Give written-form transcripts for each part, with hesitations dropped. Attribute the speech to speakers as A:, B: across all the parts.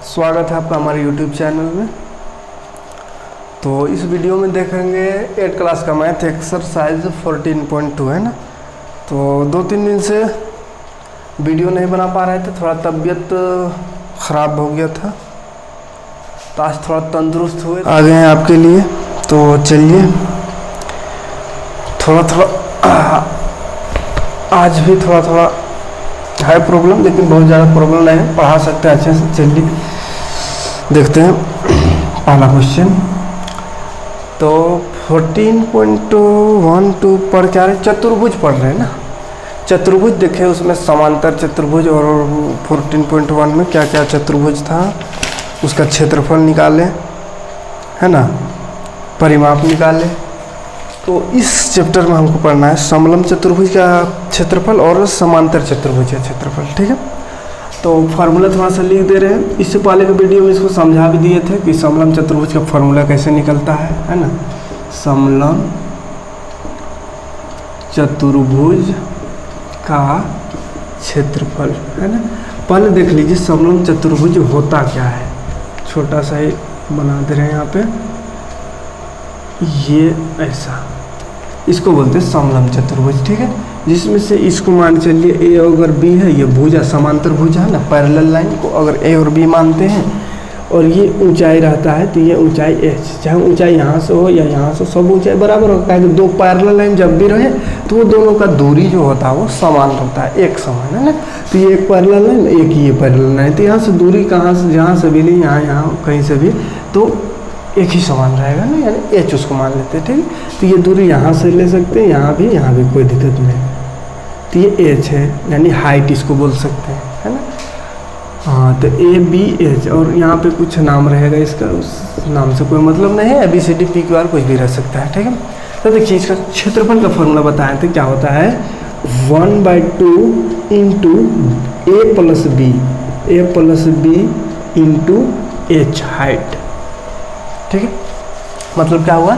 A: स्वागत है आपका हमारे YouTube चैनल में। तो इस वीडियो में देखेंगे 8 क्लास का मैथ एक्सरसाइज 14.2 है ना। तो 2-3 दिन से वीडियो नहीं बना पा रहे थे, थोड़ा तबीयत ख़राब हो गया था, तो आज थोड़ा तंदुरुस्त हुए आ गए हैं आपके लिए। तो चलिए थोड़ा आज भी थोड़ा है प्रॉब्लम, लेकिन बहुत ज़्यादा प्रॉब्लम नहीं है, पढ़ा सकते हैं अच्छे से। चलिए देखते हैं पहला क्वेश्चन। तो 14.12 पर क्या है, चतुर्भुज पढ़ रहे हैं ना। चतुर्भुज देखे, उसमें समांतर चतुर्भुज, और 14.1 में क्या क्या चतुर्भुज था उसका क्षेत्रफल निकाले, है ना, परिमाप निकाले। तो इस चैप्टर में हमको पढ़ना है समलंब चतुर्भुज का क्षेत्रफल और समांतर चतुर्भुज का क्षेत्रफल, ठीक है। तो फार्मूला थोड़ा सा लिख दे रहे हैं। इससे पहले के वीडियो में इसको समझा भी दिए थे कि समलंब चतुर्भुज का फार्मूला कैसे निकलता है ना। समलंब चतुर्भुज का क्षेत्रफल, है ना। पहले देख लीजिए समलंब चतुर्भुज होता क्या है, छोटा सा ही बना दे रहे हैं यहाँ पे। ये ऐसा, इसको बोलते हैं समलंब चतुर्भुज, ठीक है। जिसमें से इसको मान चलिए ए अगर बी है, ये भुजा समांतर भुजा है ना, पैरेलल लाइन को अगर ए और बी मानते हैं, और ये ऊंचाई रहता है, तो ये ऊंचाई एच, चाहे ऊंचाई यहाँ से हो या यहाँ से, सब ऊंचाई बराबर होता है। कि दो पैरेलल लाइन जब भी रहे तो वो दोनों का दूरी जो होता है वो समान होता है, एक समान, है ना। तो ये एक पैरेलल लाइन, एक ये पैरेलल लाइन, तो यहाँ से दूरी कहाँ से, जहाँ से भी ली, यहाँ कहीं से भी, तो एक ही समान रहेगा ना, यानी एच उसको मान लेते हैं, ठीक है। तो ये दूरी यहाँ से ले सकते हैं, यहाँ भी कोई दिक्कत नहीं। तो ये एच है, यानी हाइट इसको बोल सकते हैं, है ना। हाँ, तो ए बी एच, और यहाँ पे कुछ नाम रहेगा इसका, उस नाम से कोई मतलब नहीं है, ABCD PQR कुछ भी रह सकता है, ठीक है। तो देखिए इसका क्षेत्रफल का फॉर्मूला बताएं तो क्या होता है, 1/2 into A plus B into H height, ठीक है। मतलब क्या हुआ,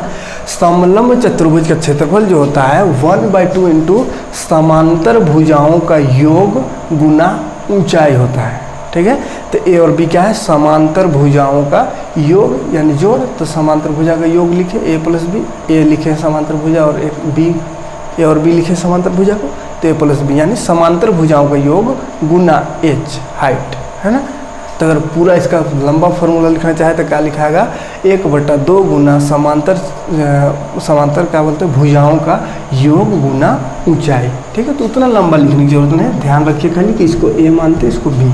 A: समलंब चतुर्भुज का क्षेत्रफल जो होता है 1/2 इंटू समांतर भुजाओं का योग गुना ऊंचाई होता है, ठीक है। तो ए और बी क्या है, समांतर भुजाओं का योग यानी जोड़। तो समांतर भुजा का योग लिखे ए प्लस बी, ए लिखे समांतर भुजा और एक बी, ए और बी लिखे समांतर भुजा को, तो ए प्लस बी यानी समांतर भुजाओं का योग गुना एच हाइट, है ना। तो अगर पूरा इसका लंबा फॉर्मूला लिखना चाहे तो क्या लिखाएगा, 1/2 गुना समांतर क्या बोलते हैं, भुजाओं का योग गुना ऊंचाई, ठीक है। तो उतना लंबा लिखने की जरूरत नहीं है, ध्यान रखिए खाली कि इसको ए मानते हैं, इसको बी,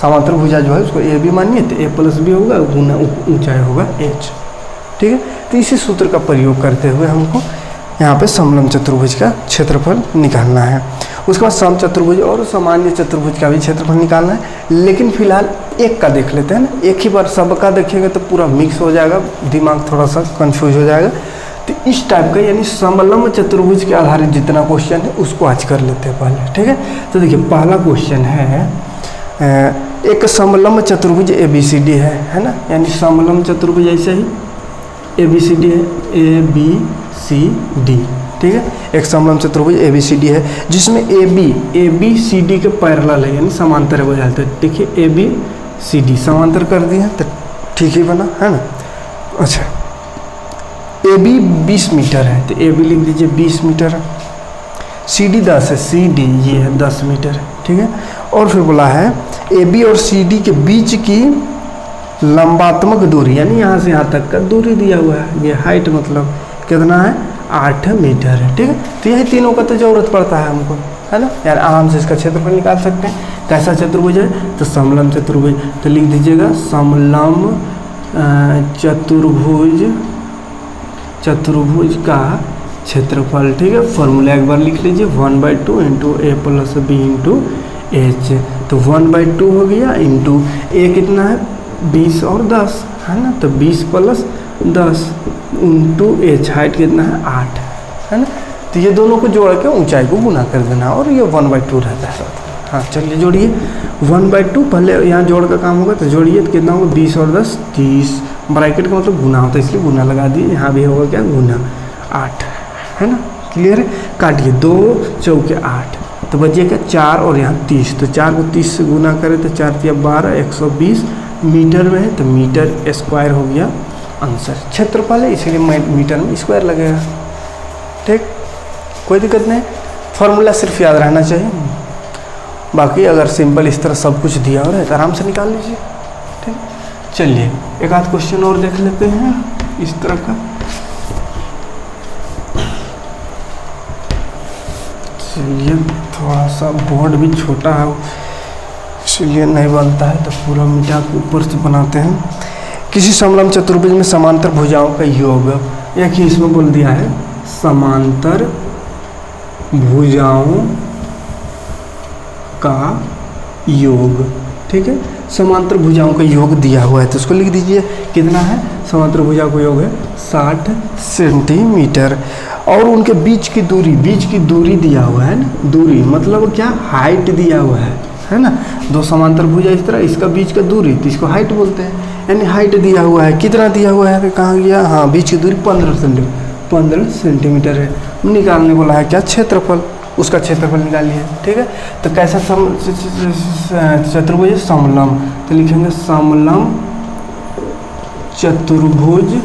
A: समांतर भुजा जो है उसको ए बी मानिए, तो ए प्लस बी होगा गुना ऊंचाई होगा एच, ठीक है। तो इसी सूत्र का प्रयोग करते हुए हमको यहाँ पे समलंब चतुर्भुज का क्षेत्रफल निकालना है। उसके बाद सम चतुर्भुज और सामान्य चतुर्भुज का भी क्षेत्रफल निकालना है, लेकिन फिलहाल एक का देख लेते हैं ना। एक ही बार सबका देखेंगे तो पूरा मिक्स हो जाएगा, दिमाग थोड़ा सा कंफ्यूज हो जाएगा। तो इस टाइप का यानी समलंब चतुर्भुज के आधारित जितना क्वेश्चन है उसको आज कर लेते हैं पहले, ठीक है। तो देखिए पहला क्वेश्चन है, एक समलंब चतुर्भुज ABCD है ना, यानी समलंब चतुर्भुज ऐसे ही ABCD है, ABCD, ठीक है। एक समलंब चतुर्भुज ABCD है जिसमें ABCD के पैरेलल है, यानी समांतर है, बोलते हैं। देखिए ABCD समांतर कर दिए तो ठीक ही बना, है ना। अच्छा, AB 20 मीटर है, तो AB लिख दीजिए 20 मीटर है। CD 10 है, CD ये है 10 मीटर है, ठीक है। और फिर बोला है AB और CD के बीच की लंबात्मक दूरी, यानी यहाँ से यहाँ तक का दूरी दिया हुआ है, ये हाइट मतलब कितना है, 8 मीटर है, ठीक है। तो यही तीनों का तो जरूरत पड़ता है हमको, है ना, यार आराम से इसका क्षेत्रफल निकाल सकते हैं। कैसा चतुर्भुज है, तो समलंब चतुर्भुज, तो लिख दीजिएगा समलंब चतुर्भुज का क्षेत्रफल, ठीक है। फॉर्मूला एक बार लिख लीजिए, 1/2 into A plus B into H. तो 1/2 हो गया इंटू ए कितना है 20 और 10, है ना, तो 20 प्लस 10 इंटू एच हाइट कितना है 8, है ना। तो ये दोनों को जोड़ के ऊंचाई को गुना कर देना, और ये 1/2 रहता है। हाँ चलिए जोड़िए, 1/2 पहले यहाँ जोड़ का काम होगा, तो जोड़िए तो कितना होगा 20 और 10 30, ब्रैकेट का मतलब गुना होता है इसलिए गुना लगा दिए। यहाँ भी होगा क्या गुना 8, है ना, क्लियर है। काटिए 2 चौके 8, तो बचिए क्या 4 और यहाँ 30, तो 4 को 30 से गुना करें तो 4 × 12 120 मीटर में है तो मीटर स्क्वायर हो गया आंसर। क्षेत्रफल है इसलिए मीटर में स्क्वायर लगेगा। ठीक, कोई दिक्कत नहीं, फॉर्मूला सिर्फ याद रहना चाहिए। बाकी अगर सिंपल इस तरह सब कुछ दिया हो रहा है तो आराम से निकाल लीजिए। ठीक, चलिए एक आध क्वेश्चन और देख लेते हैं इस तरह का। चलिए थोड़ा सा बोर्ड भी छोटा है इसलिए नहीं बनता है, तो पूरा मिटा के ऊपर से बनाते हैं। किसी समलंब चतुर्भुज में समांतर भुजाओं का योग, एक ही इसमें बोल दिया है समांतर भुजाओं का योग। ठीक है, समांतर भुजाओं का योग दिया हुआ है तो उसको लिख दीजिए। कितना है? समांतर भुजा का योग है 60 सेंटीमीटर। और उनके बीच की दूरी दिया हुआ है ना, दूरी मतलब क्या, हाइट दिया हुआ है ना। दो समांतर भुजा इस तरह, इसका बीच का दूरी तो इसको हाइट बोलते हैं, यानी हाइट दिया हुआ है। कितना दिया हुआ है, कहाँ गया, हाँ बीच की दूरी 15 सेंटीमीटर है। निकालने बोला है क्या, क्षेत्रफल, उसका क्षेत्रफल निकालिए। ठीक है, तो कैसा चतुर्भुज समलंब, तो लिखेंगे समलंब चतुर्भुज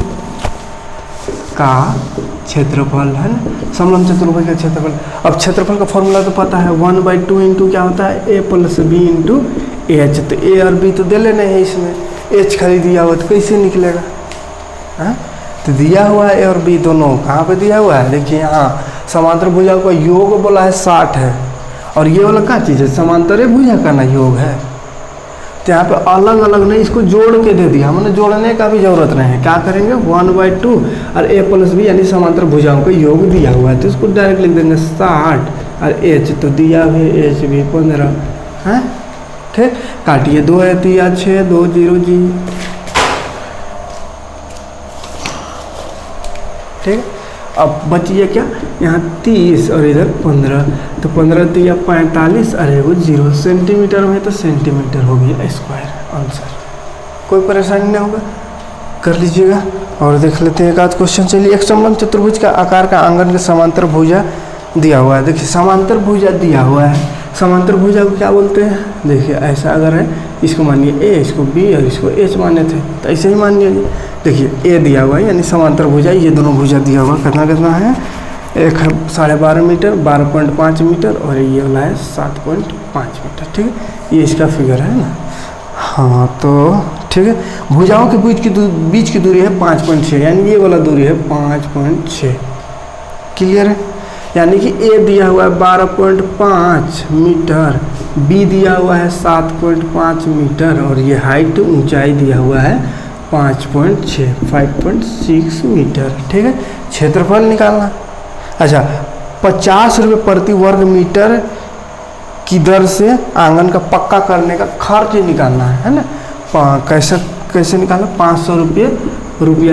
A: का क्षेत्रफल है ना, समलंब चतुर्भुज का क्षेत्रफल। अब क्षेत्रफल का फॉर्मूला तो पता है, 1/2 इंटू क्या होता है, a + b इंटू एच। तो a और b तो दे लेने हैं इसमें, h खाली दिया हुआ तो कैसे निकलेगा, हाँ तो दिया हुआ है a और b दोनों, कहाँ पे दिया हुआ है, देखिए यहाँ समांतर भुजा का योग बोला है 60 है, और ये वाला क्या चीज़ है, समांतर भुजा का ना योग है। तो यहाँ पे अलग अलग नहीं, इसको जोड़ के दे दिया, हमने जोड़ने का भी जरूरत नहीं है। क्या करेंगे, 1/2 और a + b यानी समांतर भुजाओं का योग दिया हुआ है तो इसको डायरेक्ट लिख देंगे 60 और h तो दिया है h भी 15 है। ठीक, काटिए, 2 है 3 6 2 0 जी। ठीक, अब बचिए क्या, यहाँ 30 और इधर 15, तो 15 दिया 45 और एगो 0 सेंटीमीटर में, तो सेंटीमीटर हो गया स्क्वायर आंसर। कोई परेशानी नहीं होगा, कर लीजिएगा। और देख लेते हैं एक आध क्वेश्चन। चलिए, एक समलंब चतुर्भुज का आकार का आंगन के समांतर भुजा दिया हुआ है। देखिए समांतर भुजा दिया हुआ है, समांतर भुजा को क्या बोलते हैं, देखिए ऐसा अगर है, इसको मानिए a, इसको b और इसको h माने थे तो ऐसे ही मान लीजिए। देखिए a दिया हुआ है यानी समांतर भुजा, ये दोनों भुजा दिया हुआ कितना है, एक है 12.5 मीटर 12.5 मीटर और ये वाला है 7.5 मीटर। ठीक है, ये इसका फिगर है ना। हाँ तो ठीक है, भुजाओं के बीच की दूरी है 5.6, यानी ये वाला दूरी है 5.6। क्लियर है, यानी कि a दिया हुआ है 12.5 मीटर, b दिया हुआ है 7.5 मीटर और ये हाइट ऊंचाई दिया हुआ है 5.6 मीटर। ठीक है, क्षेत्रफल निकालना। अच्छा, 50 रुपये प्रति वर्ग मीटर की दर से आंगन का पक्का करने का खर्च निकालना है ना। कैसे निकालना, 500 रुपया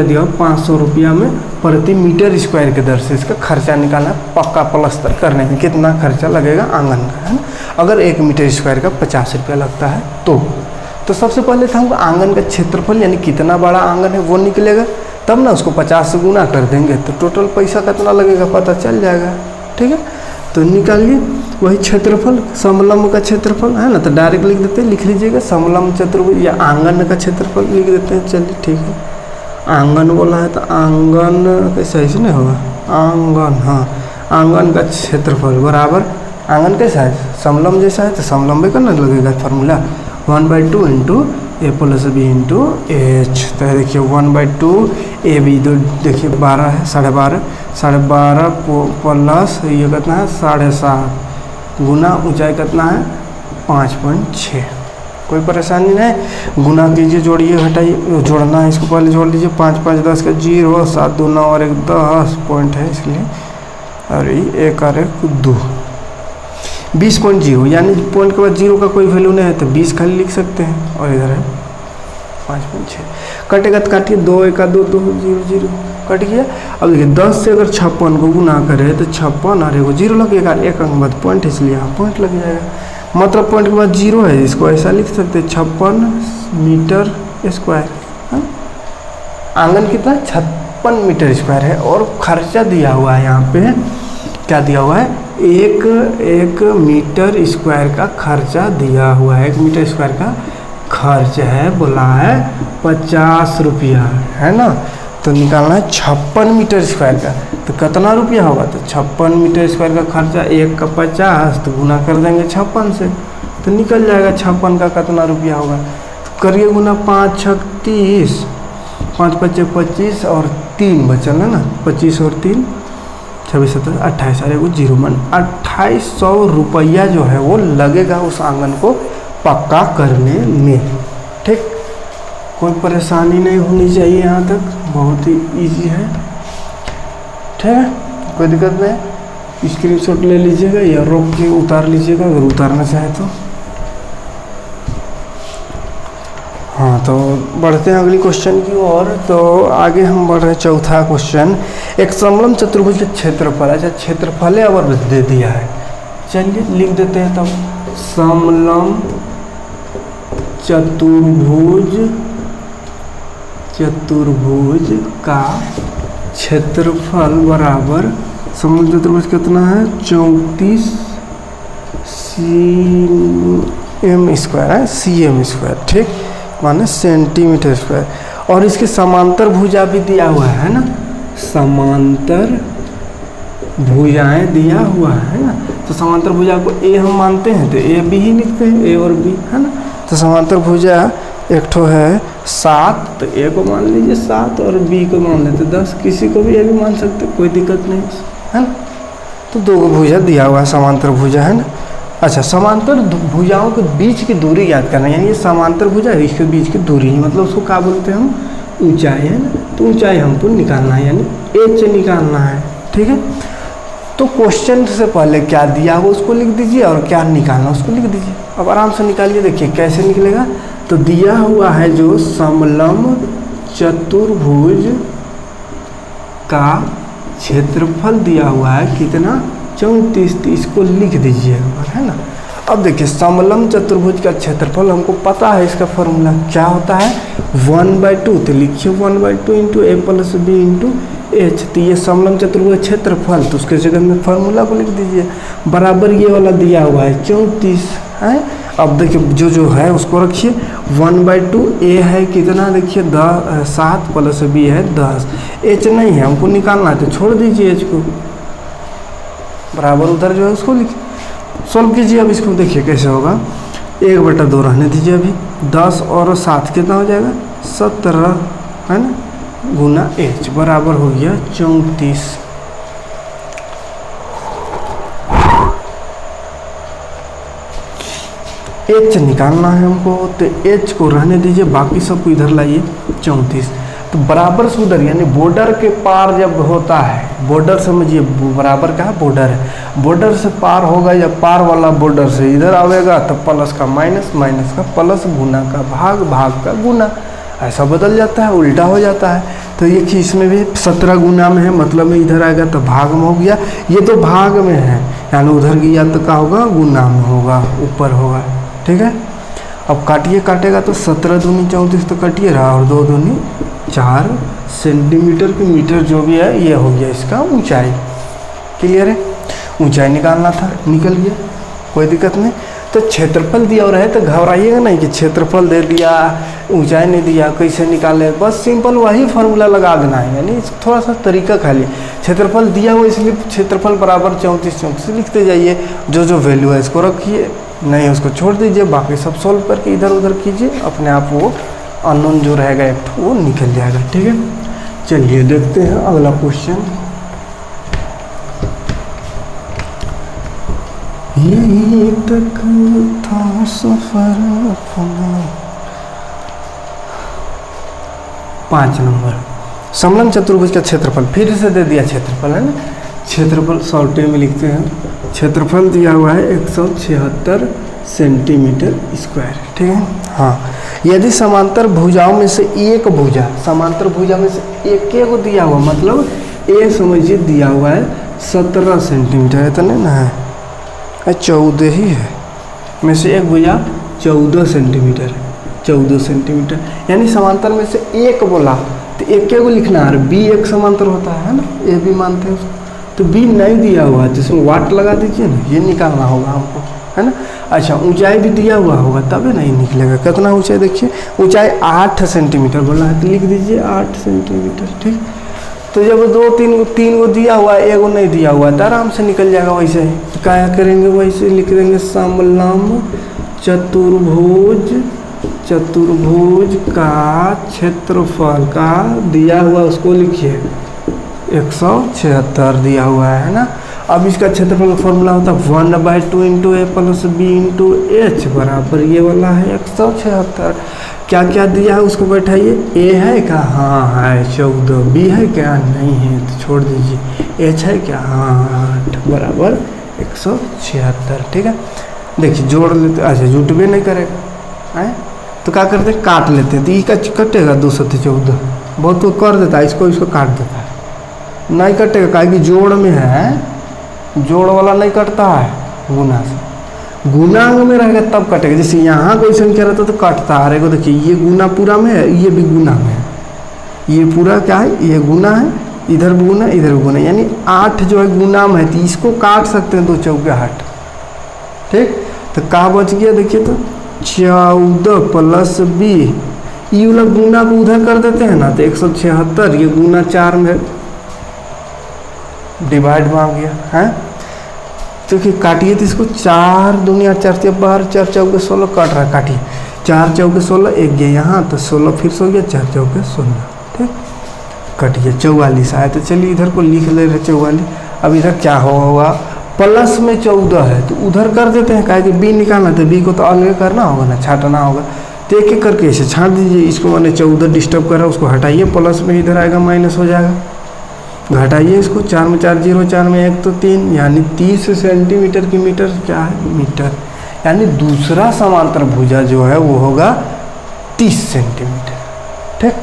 A: दिया, 500 रुपया में प्रति मीटर स्क्वायर के दर से इसका खर्चा निकालना, पक्का प्लस्तर करने में कितना खर्चा लगेगा आंगन का, है ना। अगर 1 मीटर स्क्वायर का 50 रुपया लगता है तो सबसे पहले तो हमको आंगन का क्षेत्रफल यानी कितना बड़ा आंगन है वो निकलेगा, तब ना उसको 50 से गुना कर देंगे तो टोटल पैसा कितना लगेगा पता चल जाएगा। ठीक है, तो निकालिए वही क्षेत्रफल, समलंब का क्षेत्रफल है ना, तो डायरेक्ट लिख देते हैं, लिख लीजिएगा समलंब चतुर्भुज या आंगन का क्षेत्रफल लिख देते हैं। चलिए ठीक है, आंगन बोला है तो आंगन कैसा, ऐसे नहीं होगा, आंगन, हाँ आंगन का क्षेत्रफल बराबर, आंगन कैसा है, समलंब जैसा है तो समलंब का ना लगेगा formula, 1/2 into a + b into h। तो देखिए 1/2 ab, तो देखिए 12 है, 12.5 प्लस ये कितना है 7.5 गुना ऊंचाई कितना है 5.6। कोई परेशानी नहीं, गुना कीजिए, जोड़िए घटाइए, जोड़ना है इसको पहले जोड़ लीजिए, 5 5 10 का 0, 7 2 9 और 1 10 पॉइंट है इसलिए, और ये 1 और 1 2, 20.0, यानी पॉइंट के बाद 0 का कोई वैल्यू नहीं है तो 20 खाली लिख सकते हैं, और इधर है 5.6। कटेगा तो काटिए, 2 1 2 2 0 0 कट गया। अब देखिए 10 से अगर 56 को गुना करें तो 56 और एगो 0 लगेगा, एक अंक बाद पॉइंट, इसलिए यहाँ पॉइंट लग जाएगा, मतलब पॉइंट के बाद 0 है, इसको ऐसा लिख सकते हैं 56 मीटर स्क्वायर। आंगन कितना, 56 मीटर स्क्वायर है, और खर्चा दिया हुआ है यहाँ पे, क्या दिया हुआ है, एक मीटर स्क्वायर का खर्चा दिया हुआ है, 1 मीटर स्क्वायर का खर्च है बोला है 50 रुपया, है ना। तो निकालना है 56 मीटर स्क्वायर का, तो कितना रुपया होगा, तो 56 मीटर स्क्वायर का खर्चा 1 का 50, तो गुना कर देंगे 56 से, तो निकल जाएगा 56 का कितना रुपया होगा। तो करिए गुना 5 छक 30, 5 पच्चे 25 और 3 बचल है ना, 25 और 3 26 27 28, अरे वो जीरो मन 2800 रुपया जो है वो लगेगा उस आंगन को पक्का करने में। ठीक, कोई परेशानी नहीं होनी चाहिए यहाँ तक, बहुत ही इजी है। ठीक है, कोई दिक्कत नहीं। स्क्रीनशॉट ले लीजिएगा या रोक के उतार लीजिएगा अगर उतारना चाहे तो। हाँ, तो बढ़ते हैं अगली क्वेश्चन की ओर। तो आगे हम बढ़ रहे हैं चौथा क्वेश्चन। एक समलम चतुर्भुज का क्षेत्रफल, अच्छा क्षेत्रफल और दे दिया है, चलिए लिख देते हैं। तब समलम चतुर्भुज का क्षेत्रफल बराबर, समलम चतुर्भुज कितना है 34 cm स्क्वायर है, cm स्क्वायर, ठीक, माने सेंटीमीटर स्क्वायर। और इसके समांतर भुजा भी दिया हुआ है ना, समांतर भुजाएं दिया हुआ है ना। तो समांतर भुजा को ए हम मानते हैं तो ए बी ही लिखते हैं, ए और बी, है ना। तो समांतर भुजा एक ठो है 7, तो ए को मान लीजिए 7 और बी को मान लेते 10, किसी को भी ए भी मान सकते, कोई दिक्कत नहीं, है ना। तो 2 भुजा दिया हुआ है, समांतर भुजा, है ना। अच्छा, समांतर भुजाओं के बीच की दूरी याद करना, यानी ये समांतर भुजा है, इसके बीच की दूरी, मतलब उसको क्या बोलते हैं हम, ऊंचाई, है ना। तो ऊंचाई हमको निकालना है, यानी एच निकालना है, ठीक है। तो क्वेश्चन से पहले क्या दिया हो उसको लिख दीजिए और क्या निकालना उसको लिख दीजिए। अब आराम से निकालिए, देखिए कैसे निकलेगा। तो दिया हुआ है जो समलम चतुर्भुज का क्षेत्रफल दिया हुआ है कितना, 34, इसको लिख दीजिए एक बार, है ना। अब देखिए समलम चतुर्भुज का क्षेत्रफल हमको पता है, इसका फॉर्मूला क्या होता है 1/2, तो लिखिए 1/2 into A plus B into H. तो ये समलम चतुर्भुज क्षेत्रफल, तो उसके जगह में फार्मूला को लिख दीजिए, बराबर ये वाला दिया हुआ है 34 है। अब देखिए जो जो है उसको रखिए, 1/2 ए है कितना, देखिए 7 प्लस बी है 10, एच नहीं है हमको निकालना है तो छोड़ दीजिए एच को, बराबर उधर जो है उसको लिखिए, सॉल्व कीजिए। अब इसको देखिए कैसे होगा, 1/2 रहने दीजिए अभी, 10 और 7 कितना हो जाएगा 17, है ना, गुना एच बराबर हो गया 34। एच निकालना है हमको, तो एच को रहने दीजिए, बाकी सब को इधर लाइए 34। तो बराबर से उधर, यानी बॉर्डर के पार जब होता है, बॉर्डर समझिए, बराबर का बॉर्डर है, बॉर्डर से पार होगा या पार वाला बॉर्डर से इधर आवेगा तो प्लस का माइनस, माइनस का प्लस, गुना का भाग, भाग का गुना, ऐसा बदल जाता है, उल्टा हो जाता है। तो ये कि इसमें भी 17 गुना में है, मतलब में इधर आएगा तो भाग में हो गया, ये तो भाग में है, यानी उधर गया तो क्या होगा गुना में होगा, ऊपर होगा, ठीक है। अब काटिए, काटेगा तो 17 दूनी 34 तो कटिए रहा, और 2 दूनी 4 सेंटीमीटर की मीटर जो भी है ये हो गया इसका ऊंचाई। क्लियर है, ऊंचाई निकालना था, निकल गया, कोई दिक्कत नहीं। तो क्षेत्रफल दिया और है तो घबराइएगा नहीं कि क्षेत्रफल दे दिया ऊंचाई नहीं दिया कैसे निकाले, बस सिंपल वही फार्मूला लगा देना है, यानी थोड़ा सा तरीका खाली। क्षेत्रफल दिया हुआ इसलिए क्षेत्रफल बराबर 34 लिखते जाइए, जो जो वैल्यू है इसको रखिए, नहीं उसको छोड़ दीजिए, बाकी सब सॉल्व करके इधर उधर कीजिए, अपने आप वो अननोन जो रहेगा एक वो निकल जाएगा, ठीक है। चलिए देखते हैं अगला क्वेश्चन। यही तक था सफर अपना। 5 नंबर, समलम चतुर्भुज का क्षेत्रफल, फिर से दे दिया क्षेत्रफल, है ना। क्षेत्रफल शॉर्टे में लिखते हैं, क्षेत्रफल दिया हुआ है 176 सेंटीमीटर स्क्वायर, ठीक है। हाँ, यदि समांतर भुजाओं में से एक भुजा, समांतर भुजा में से एक को दिया हुआ, मतलब ए समझिए दिया हुआ है 17 सेंटीमीटर, इतने ना है, 14 ही है, में से एक भुजा 14 सेंटीमीटर, 14 सेंटीमीटर, यानी समांतर में से एक बोला तो एक को लिखना है, बी एक समांतर होता है ना, ए भी मानते हैं उसको, तो बी नहीं दिया हुआ जिसमें वाट लगा दीजिए ना, ये निकालना होगा हमको, है ना। अच्छा ऊंचाई भी दिया हुआ होगा तभी नहीं निकलेगा। कितना ऊंचाई देखिए, ऊंचाई 8 सेंटीमीटर बोला है तो लिख दीजिए 8 सेंटीमीटर, ठीक। तो जब दो तीन को दिया हुआ है, एगो नहीं दिया हुआ है तो आराम से निकल जाएगा। वैसे ही तो क्या करेंगे, वैसे लिख देंगे समलंब चतुर्भुज का क्षेत्रफल का दिया हुआ उसको लिखिए 176 दिया हुआ है ना। अब इसका क्षेत्रफल का फॉर्मूला होता है 1/2 into A plus B into H बराबर ये वाला है 176। क्या क्या दिया है उसको बैठाइए। ए है क्या, हाँ है 14। बी है क्या, नहीं है तो छोड़ दीजिए। एच है क्या, हाँ 8 बराबर 176, ठीक है। देखिए जोड़ लेते, अच्छा जुट भी नहीं करेगा है तो क्या करते हैं, काट लेते हैं। तो ई का कटेगा 214, बहुत तो कर देता है, इसको काट देता है, नहीं कटेगा काहे कि जोड़ में है, जोड़ वाला नहीं कटता है गुना से। गुणांक में रहेगा तब कटेगा। जैसे यहाँ कोई संख्या रहता तो कटता है। अरे को देखिए ये गुना पूरा में है, ये भी गुना में है, ये पूरा क्या है, ये गुना है, इधर भी गुना इधर भी गुना, यानी 8 जो है गुना में है तो इसको काट सकते हैं 2 चौके 8, ठीक। तो क्या बच गया देखिए, तो 14 प्लस बी, ये वाला गुना को उधर कर देते हैं ना तो 176, ये गुना 4 में डिवाइड में आ गया है। तो कि काटिए तो इसको 4 दूनी 4 12 4 चौके 16 कट रहा है, काटिए 4 चौके 16 एक गया यहाँ तो 16 फिर से हो गया 4 चौके 16, ठीक। कटिए 44 आया तो चलिए इधर को लिख ले रहे 44। अब इधर क्या होगा, प्लस में 14 है तो उधर कर देते हैं, काहे कि बी निकालना तो बी को तो अलग करना होगा ना, छाटना होगा। तो एक एक करके इसे छाट दीजिए। इसको मैंने 14 डिस्टर्ब कर रहा है, उसको हटाइए, प्लस में इधर आएगा माइनस हो जाएगा, घटाइए इसको। 4 में 4 0, 4 में 1 तो 3, यानी 30 सेंटीमीटर की मीटर क्या है, मीटर। यानी दूसरा समांतर भुजा जो है वो होगा 30 सेंटीमीटर, ठीक।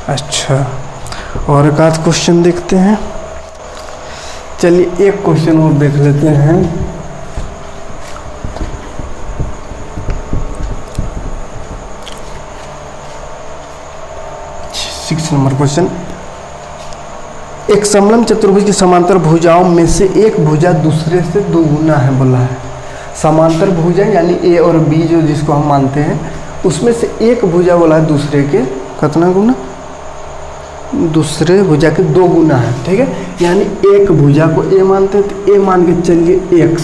A: अच्छा और एक आध क्वेश्चन देखते हैं। चलिए एक क्वेश्चन और देख लेते हैं। 6 नंबर क्वेश्चन। एक समलंब चतुर्भुज की समांतर भुजाओं में से एक भुजा दूसरे से 2 गुना है बोला है। समांतर भुजा यानी ए और बी जो जिसको हम मानते हैं, उसमें से एक भुजा बोला है दूसरे के कितना गुना, दूसरे भुजा के 2 गुना है, ठीक है। यानी एक भुजा को ए मानते हैं तो ए मान के चलिए x,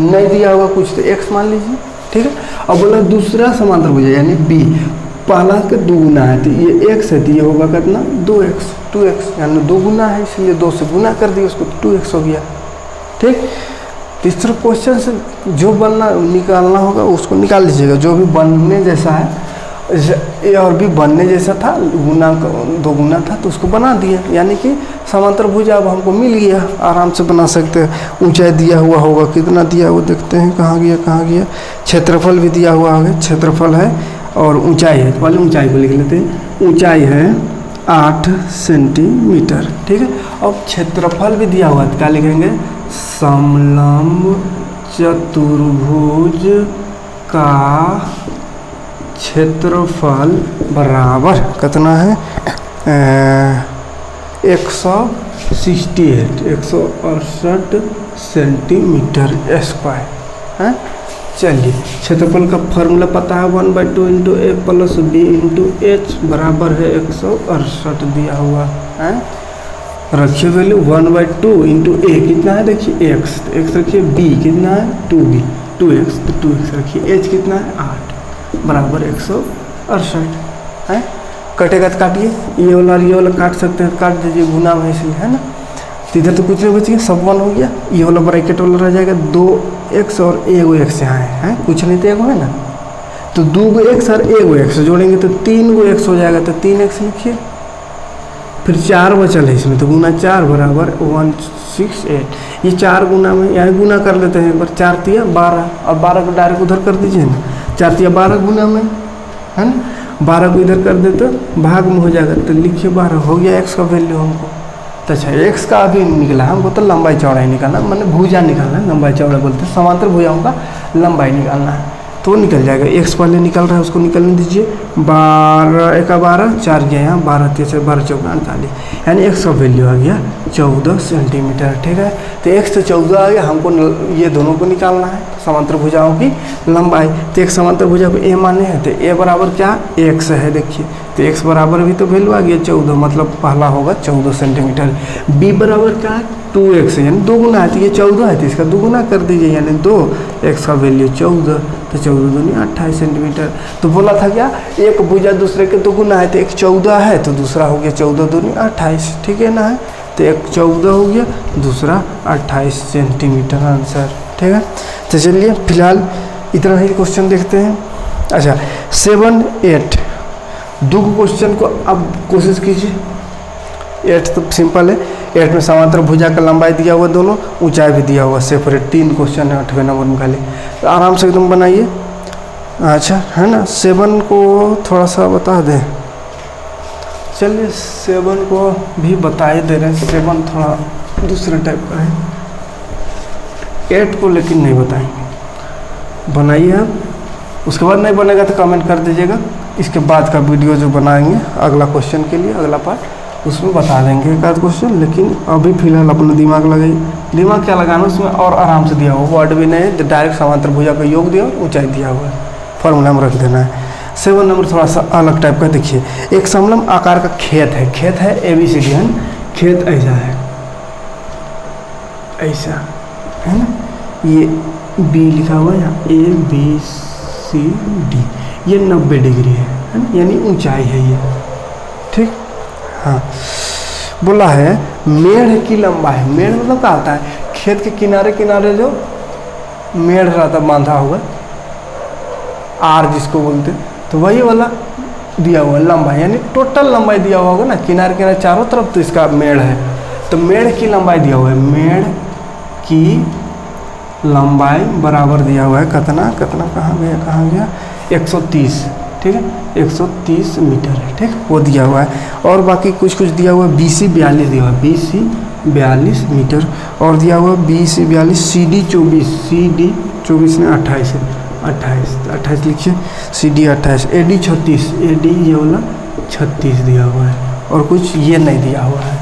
A: नहीं दिया होगा कुछ तो x मान लीजिए, ठीक है। अब बोला दूसरा समांतर भुजा यानी b, पहला के 2 गुना है तो ये x है तो ये होगा कितना 2x, यानी 2 गुना है इसलिए 2 से गुना कर दिया उसको, 2x हो गया, ठीक। तीसरा क्वेश्चन से जो बनना निकालना होगा उसको निकाल लीजिएगा। जो भी बनने जैसा है, ए और बी बनने जैसा था, गुना 2 गुना था तो उसको बना दिया, यानी कि समांतर भुजा अब हमको मिल गया, आराम से बना सकते हैं। ऊंचाई दिया हुआ होगा, कितना दिया हुआ देखते हैं, कहाँ गया। क्षेत्रफल भी दिया हुआ होगा, क्षेत्रफल है और ऊंचाई है, तो पहले ऊंचाई को लिख लेते हैं। ऊंचाई है 8 सेंटीमीटर, ठीक है। अब क्षेत्रफल भी दिया हुआ है तो क्या लिखेंगे, समलंब चतुर्भुज का क्षेत्रफल बराबर कितना है 168 सेंटीमीटर स्क्वायर है। चलिए क्षेत्रफल का फॉर्मूला पता है 1/2 into A plus B into H बराबर है 168 दिया हुआ है। रखिए वैल्यू 1/2 इंटू ए कितना है देखिए x, तो x रखिए, b कितना है 2b, 2x तो 2x रखिए, h कितना है 8 बराबर 168 है। कटेगा तो काटिए, ये वाला काट सकते हैं, काट दीजिए, गुना में इसलिए है ना। तो इधर तो कुछ नहीं बच गया, सब 1 हो गया। ये वाला ब्रैकेट वाला रह जाएगा 2x और एगो x यहाँ है, कुछ नहीं तो एगो है ना, तो 2 x और एगो x जोड़ेंगे तो 3 x हो जाएगा, तो 3x लिखिए। फिर 4 बचल है इसमें तो गुना 4 बराबर 168। ये 4 गुना में यहाँ गुना कर लेते हैं एक बार, 4 तिया 12 और 12 को डायरेक्ट उधर कर दीजिए ना, 4 तिया 12 गुना में है ना, 12 को इधर कर दे तो भाग में हो जाएगा, तो लिखिए 12 हो गया x का वैल्यू हमको। तो अच्छा x का अभी निकला हमको, तो लंबाई चौड़ाई निकालना, मैंने भुजा निकालना है, लंबाई चौड़ाई बोलते हैं, समांतर भुजाओं का लंबाई निकालना है। तो निकल जाएगा। एक्स पहले निकल रहा है उसको निकलने दीजिए। 12 एका 12, 4 गया यहाँ, 12 3 12 14 48, यानी एक्स का वैल्यू आ गया 14 सेंटीमीटर। ठीक है, तो एक्स तो 14 आ गया, हमको ये दोनों को निकालना है समांतर भुजाओं की लंबाई। तो एक समांतर भुजा को ए माने हैं, तो ए बराबर क्या एक्स है, देखिए तो एक्स बराबर भी तो वैल्यू आ गया 14, मतलब पहला होगा 14 सेंटीमीटर। बी बराबर क्या है 2x, यानी 2 गुना है, तो ये 14 है तो इसका 2 गुना कर दीजिए, यानी 2, एक्स का वैल्यू 14, तो 14 दूनी 28 सेंटीमीटर। तो बोला था क्या एक भुजा दूसरे के 2 गुना है, तो एक 14 है तो दूसरा हो गया 14 दूनी 28, ठीक है ना है, तो एक 14 हो गया, दूसरा 28 सेंटीमीटर आंसर। ठीक है, तो चलिए फिलहाल इतना ही क्वेश्चन देखते हैं। अच्छा 7 8 दो क्वेश्चन को अब कोशिश कीजिए। 8 तो सिंपल है, 8 में समांतर भुजा का लंबाई दिया हुआ दोनों, ऊंचाई भी दिया हुआ सेपरेट, 3 क्वेश्चन है 8वें नंबर में खाली, तो आराम से एकदम बनाइए। अच्छा है ना, 7 को थोड़ा सा बता दें, चलिए 7 को भी बता ही दे रहे हैं, 7 थोड़ा दूसरे टाइप का है, 8 को लेकिन नहीं बताएंगे, बनाइए आप। उसके बाद नहीं बनेगा तो कमेंट कर दीजिएगा, इसके बाद का वीडियो जो बनाएंगे अगला क्वेश्चन के लिए, अगला पार्ट उसमें बता देंगे एक आध क्वेश्चन। लेकिन अभी फिलहाल अपना दिमाग लगाइए, दिमाग क्या लगाना उसमें, और आराम से दिया हुआ वर्ड भी नहीं है, डायरेक्ट समांतर भुजा का योग दिया, ऊंचाई दिया हुआ है, फॉर्मूला में रख देना है। 7 नंबर थोड़ा सा अलग टाइप का, देखिए एक समलम आकार का खेत है, खेत है ABCD है, खेत ऐसा है, ऐसा है ना, ये B लिखा हुआ है यहाँ, ABCD, ये 90 डिग्री है ना, यानी ऊंचाई है ये, ठीक। हाँ बोला है मेढ़ की लंबाई, मेढ़ मतलब क्या होता है, खेत के किनारे किनारे जो मेढ़ रहता बांधा हुआ, आर जिसको बोलते हैं, तो वही वाला दिया हुआ लंबाई, यानी टोटल लंबाई दिया हुआ होगा ना, किनारे किनारे चारों तरफ, तो इसका मेढ़ है, तो मेढ़ की लंबाई दिया हुआ है, मेढ़ की लंबाई बराबर दिया हुआ है कितना, कितना कहाँ गया 130, ठीक है 130 मीटर है, ठीक वो दिया हुआ है। और बाकी कुछ दिया हुआ है, BC 42 दिया हुआ है, BC 42 मीटर, और दिया हुआ है BC 42, CD 24, CD 24 ने 28 है, 28 लिखिए, CD 28, AD 36, AD ये वाला 36 दिया हुआ है, और कुछ ये नहीं दिया हुआ है,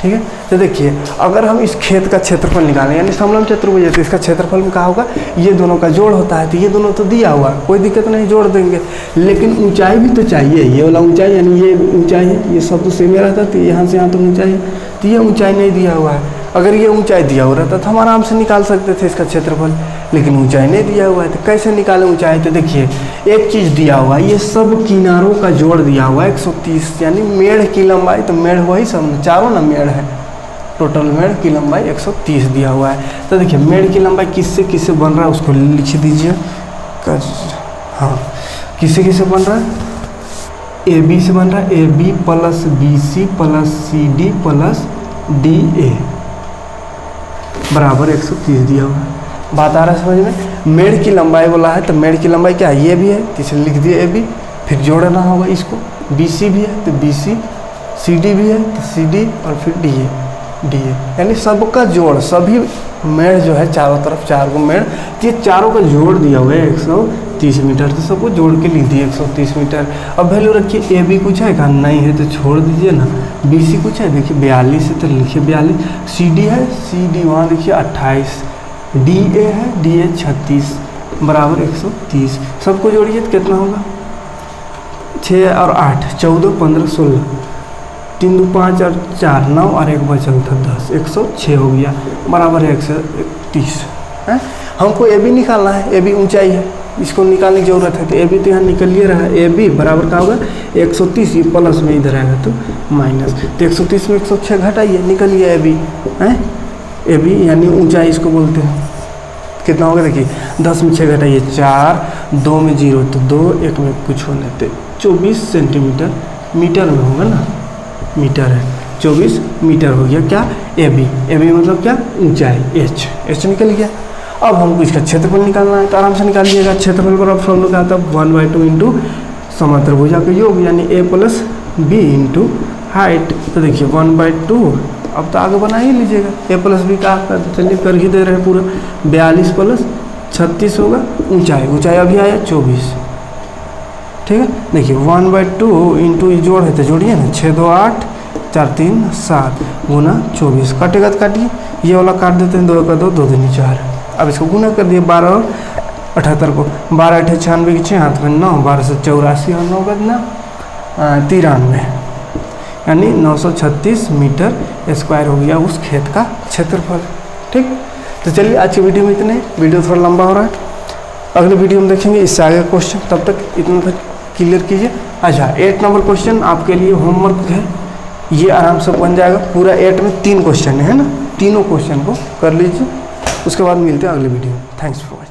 A: ठीक है। तो देखिए अगर हम इस खेत का क्षेत्रफल निकालें, यानी समलंब चतुर्भुज है, तो इसका क्षेत्रफल में क्या होगा, ये दोनों का जोड़ होता है, तो ये दोनों तो दिया हुआ है, कोई दिक्कत नहीं, जोड़ देंगे, लेकिन ऊंचाई भी तो चाहिए, ये वाला ऊंचाई, यानी ये ऊंचाई है, ये सब तो सेम रहता है, तो यहाँ से यहाँ तो ऊंचाई है, तो ये ऊंचाई नहीं दिया हुआ है। अगर ये ऊंचाई दिया हुआ रहता तो हम आराम से निकाल सकते थे इसका क्षेत्रफल, लेकिन ऊंचाई नहीं दिया हुआ है, तो कैसे निकालें ऊंचाई। तो देखिए एक चीज़ दिया हुआ है, ये सब किनारों का जोड़ दिया हुआ है 130, यानी मेढ़ की लंबाई, तो मेढ़ वही सब चारों ना मेढ़ है, टोटल मेढ़ की लंबाई 130 दिया हुआ है। तो देखिए मेढ़ की लंबाई किससे किससे बन रहा है उसको लिख दीजिए। हाँ किससे किससे बन रहा है, AB से बन रहा है, AB plus BC plus CD plus DA बराबर 130 दिया हुआ है। बात आ रहा है समझ में। मेढ़ की लंबाई बोला है, तो मेढ़ की लंबाई क्या है, ये भी है, इसलिए लिख दिया AB, फिर जोड़ना होगा इसको, BC भी है तो BC, CD भी है तो CD, और फिर DA, यानी सबका जोड़, सभी मेढ़ जो है चारों तरफ 4 को मेढ़, ये चारों का जोड़ दिया हुआ है 130 मीटर, तो सबको जोड़ के लिख दिए 130 मीटर। अब वैल्यू रखिए, AB कुछ है क्या, नहीं है तो छोड़ दीजिए ना, BC कुछ है, देखिए 42 है तो लिखिए 42, CD है, CD वहाँ देखिए 28, DA है, DA 36 बराबर 130, सबको जोड़िए तो कितना होगा, 6 और 8 14 15 16, 3 2 5 और 4 9 और 1 बचल था 10, 106 हो गया बराबर 130 है। हमको AB निकालना है, AB ऊंचाई है, इसको निकालने की जरूरत है, तो AB तो यहाँ निकलिए रहा है, AB बराबर का होगा 130, ये प्लस में इधर आएगा तो माइनस, तो 130 में 106 घटाइए, निकल गया AB है, AB यानी ऊंचाई इसको बोलते हैं। कितना होगा देखिए, 10 में 6 घटाइए 4, 2 में 0 तो 2, 1 में कुछ होने तो 24 सेंटीमीटर, मीटर में होगा ना, मीटर है, 24 मीटर हो गया क्या, AB मतलब क्या, ऊंचाई, H निकल गया। अब हमको इसका क्षेत्रफल निकालना है, तो आराम से निकालिएगा। क्षेत्रफल बराबर फॉर्मूला क्या आता है, 1/2 इंटू समांतर भुजा का योग, यानी A plus B into height. तो देखिए 1/2, अब तो आगे बना ही लीजिएगा, A प्लस B का चलिए कर ही दे रहे हैं पूरा, 42 प्लस 36 होगा। ऊंचाई अभी आया 24, ठीक है। देखिए 1/2 इंटू जोड़ है तो जोड़िए ना, 6 2 8 4 3 7 गुना 24, काटेगा तो काटिए, ये वाला काट देते हैं, 2 का 2 2 दूनी 4। अब इसको गुना कर दिए 12 और 78 को, 12 8 96 की 6 हाथ में 9, 12 से 84 और 9 का ना 93, यानी 936 मीटर स्क्वायर हो गया उस खेत का क्षेत्रफल, ठीक। तो चलिए आज की वीडियो में इतने, वीडियो थोड़ा लंबा हो रहा है, अगले वीडियो में देखेंगे इससे आगे क्वेश्चन, तब तक इतना तक क्लियर कीजिए। अच्छा 8 नंबर क्वेश्चन आपके लिए होमवर्क है, ये आराम से बन जाएगा पूरा। 8 में 3 क्वेश्चन है ना, तीनों क्वेश्चन को कर लीजिए, उसके बाद मिलते हैं अगले वीडियो में। Thanks for